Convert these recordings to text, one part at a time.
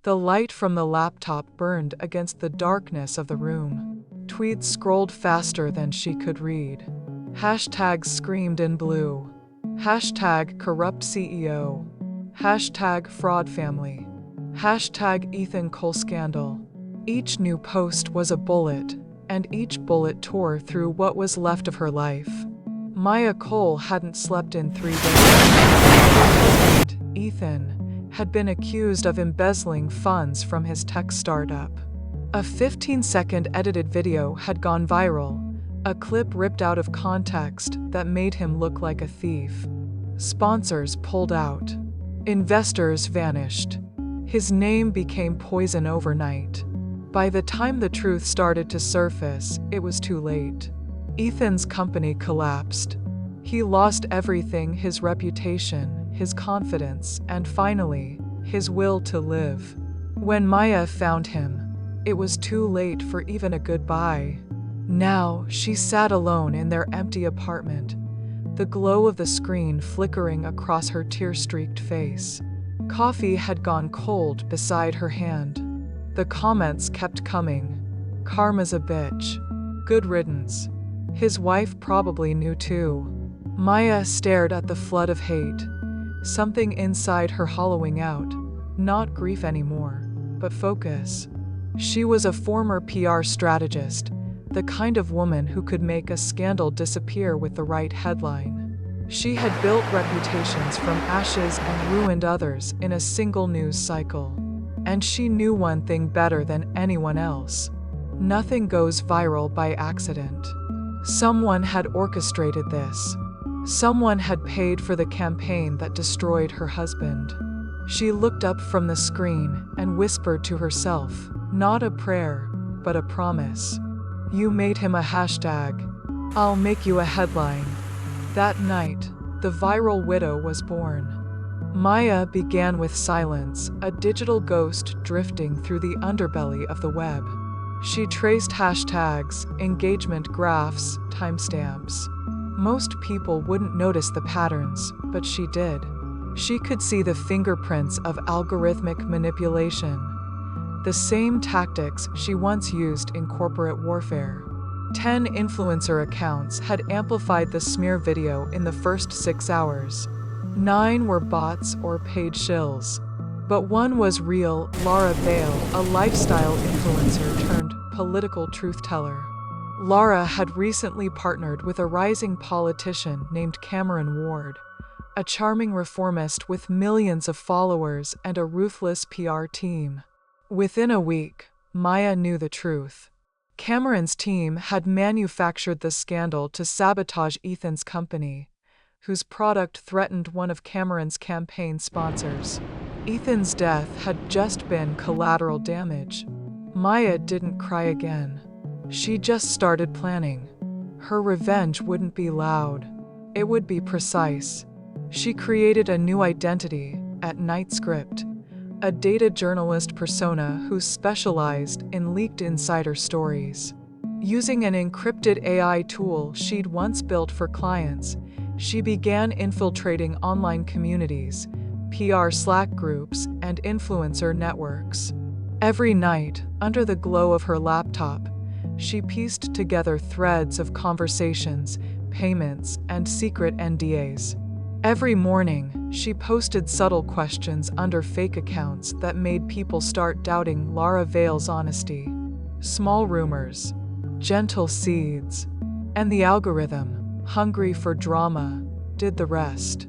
The light from the laptop burned against the darkness of the room. Tweets scrolled faster than she could read. Hashtags screamed in blue. Hashtag corrupt CEO. Hashtag fraud family. Hashtag Ethan Cole scandal. Each new post was a bullet, and each bullet tore through what was left of her life. Maya Cole hadn't slept in 3 days. Her husband, Ethan, had been accused of embezzling funds from his tech startup. A 15-second edited video had gone viral, a clip ripped out of context that made him look like a thief. Sponsors pulled out. Investors vanished. His name became poison overnight. By the time the truth started to surface, it was too late. Ethan's company collapsed. He lost everything: his reputation, his confidence, and finally, his will to live. When Maya found him, it was too late for even a goodbye. Now, she sat alone in their empty apartment, the glow of the screen flickering across her tear-streaked face. Coffee had gone cold beside her hand. The comments kept coming. Karma's a bitch. Good riddance. His wife probably knew too. Maya stared at the flood of hate, something inside her hollowing out. Not grief anymore, but focus. She was a former PR strategist, the kind of woman who could make a scandal disappear with the right headline. She had built reputations from ashes and ruined others in a single news cycle. And she knew one thing better than anyone else: nothing goes viral by accident. Someone had orchestrated this. Someone had paid for the campaign that destroyed her husband. She looked up from the screen and whispered to herself, not a prayer, but a promise. You made him a hashtag. I'll make you a headline. That night, the viral widow was born. Maya began with silence, a digital ghost drifting through the underbelly of the web. She traced hashtags, engagement graphs, timestamps. Most people wouldn't notice the patterns, but she did. She could see the fingerprints of algorithmic manipulation, the same tactics she once used in corporate warfare. 10 influencer accounts had amplified the smear video in the first 6 hours. 9 were bots or paid shills. But one was real: Lara Vale, a lifestyle influencer turned political truth-teller. Lara had recently partnered with a rising politician named Cameron Ward, a charming reformist with millions of followers and a ruthless PR team. Within a week, Maya knew the truth. Cameron's team had manufactured the scandal to sabotage Ethan's company, whose product threatened one of Cameron's campaign sponsors. Ethan's death had just been collateral damage. Maya didn't cry again. She just started planning. Her revenge wouldn't be loud. It would be precise. She created a new identity at NightScript, a data journalist persona who specialized in leaked insider stories. Using an encrypted AI tool she'd once built for clients, she began infiltrating online communities, PR Slack groups, and influencer networks. Every night, under the glow of her laptop, she pieced together threads of conversations, payments, and secret NDAs. Every morning, she posted subtle questions under fake accounts that made people start doubting Lara Vale's honesty. Small rumors, gentle seeds, and the algorithm, hungry for drama, did the rest.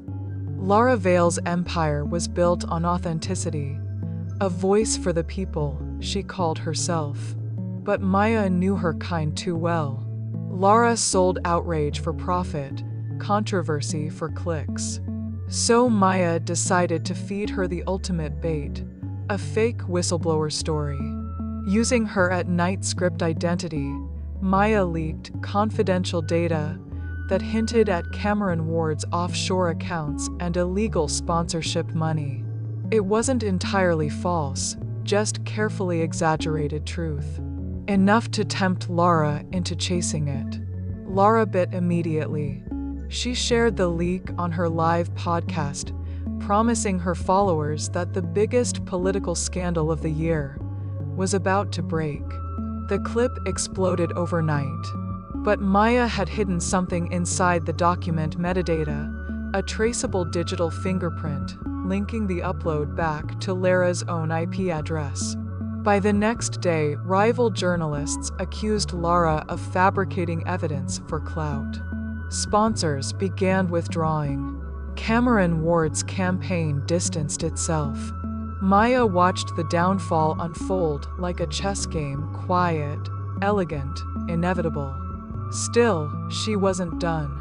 Lara Vale's empire was built on authenticity, a voice for the people, she called herself. But Maya knew her kind too well. Lara sold outrage for profit, controversy for clicks. So Maya decided to feed her the ultimate bait, a fake whistleblower story. Using her at NightScript identity, Maya leaked confidential data that hinted at Cameron Ward's offshore accounts and illegal sponsorship money. It wasn't entirely false, just carefully exaggerated truth. Enough to tempt Lara into chasing it. Lara bit immediately. She shared the leak on her live podcast, promising her followers that the biggest political scandal of the year was about to break. The clip exploded overnight. But Maya had hidden something inside the document metadata, a traceable digital fingerprint, linking the upload back to Lara's own IP address. By the next day, rival journalists accused Lara of fabricating evidence for clout. Sponsors began withdrawing. Cameron Ward's campaign distanced itself. Maya watched the downfall unfold like a chess game, quiet, elegant, inevitable. Still, she wasn't done.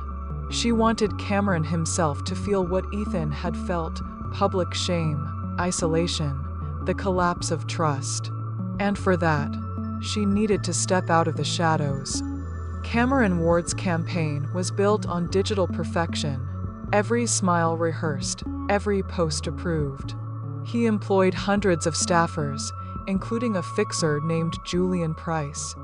She wanted Cameron himself to feel what Ethan had felt: public shame, isolation, the collapse of trust. And for that, she needed to step out of the shadows. Cameron Ward's campaign was built on digital perfection, every smile rehearsed, every post approved. He employed hundreds of staffers, including a fixer named Julian Price,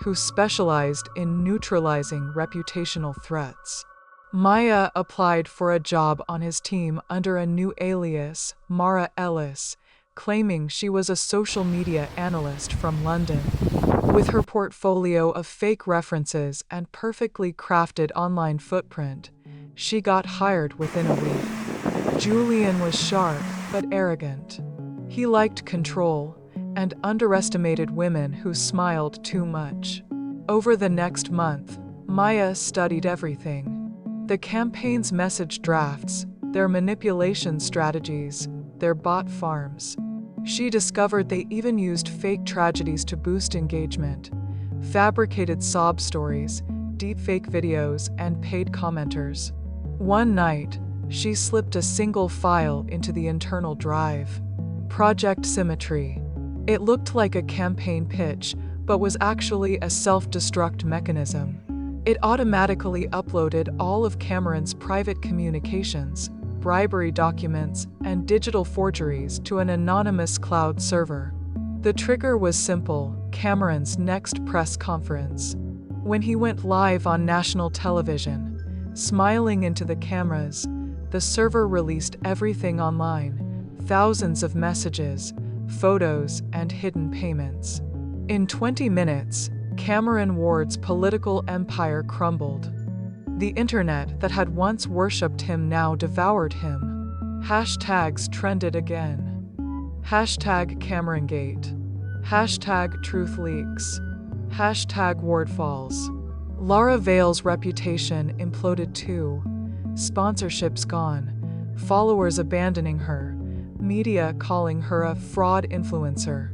who specialized in neutralizing reputational threats. Maya applied for a job on his team under a new alias, Mara Ellis, claiming she was a social media analyst from London. With her portfolio of fake references and perfectly crafted online footprint, she got hired within a week. Julian was sharp but arrogant. He liked control and underestimated women who smiled too much. Over the next month, Maya studied everything: the campaign's message drafts, their manipulation strategies, their bot farms. She discovered they even used fake tragedies to boost engagement, fabricated sob stories, deepfake videos, and paid commenters. One night, she slipped a single file into the internal drive. Project Symmetry. It looked like a campaign pitch, but was actually a self-destruct mechanism. It automatically uploaded all of Cameron's private communications, bribery documents, and digital forgeries to an anonymous cloud server. The trigger was simple: Cameron's next press conference. When he went live on national television, smiling into the cameras, the server released everything online: thousands of messages, photos, and hidden payments. In 20 minutes, Cameron Ward's political empire crumbled. The internet that had once worshipped him now devoured him. Hashtags trended again. Hashtag CameronGate. Hashtag TruthLeaks. Hashtag WardFalls. Lara Vale's reputation imploded too. Sponsorships gone, followers abandoning her, media calling her a fraud influencer.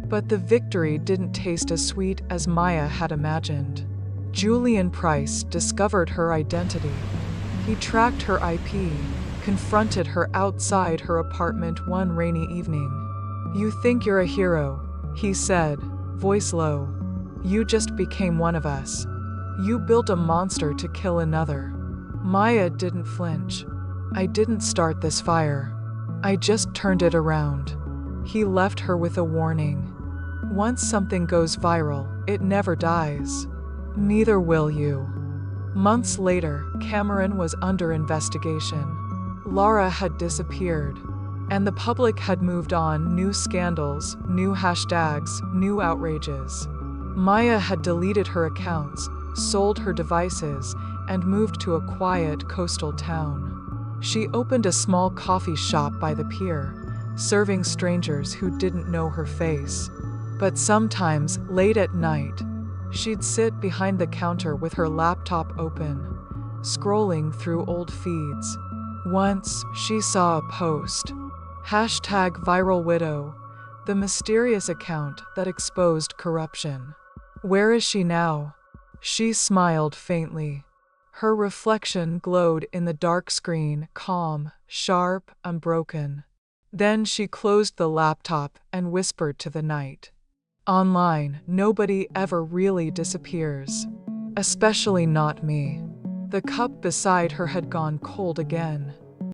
But the victory didn't taste as sweet as Maya had imagined. Julian Price discovered her identity. He tracked her IP, confronted her outside her apartment one rainy evening. "You think you're a hero," he said, voice low. "You just became one of us. You built a monster to kill another." Maya didn't flinch. "I didn't start this fire. I just turned it around." He left her with a warning. Once something goes viral, it never dies. Neither will you. Months later, Cameron was under investigation. Lara had disappeared, and the public had moved on: new scandals, new hashtags, new outrages. Maya had deleted her accounts, sold her devices, and moved to a quiet coastal town. She opened a small coffee shop by the pier, serving strangers who didn't know her face. But sometimes, late at night, she'd sit behind the counter with her laptop open, scrolling through old feeds. Once, she saw a post. #ViralWidow, the mysterious account that exposed corruption. Where is she now? She smiled faintly. Her reflection glowed in the dark screen, calm, sharp, unbroken. Then she closed the laptop and whispered to the night. "Online, nobody ever really disappears. Especially not me." The cup beside her had gone cold again.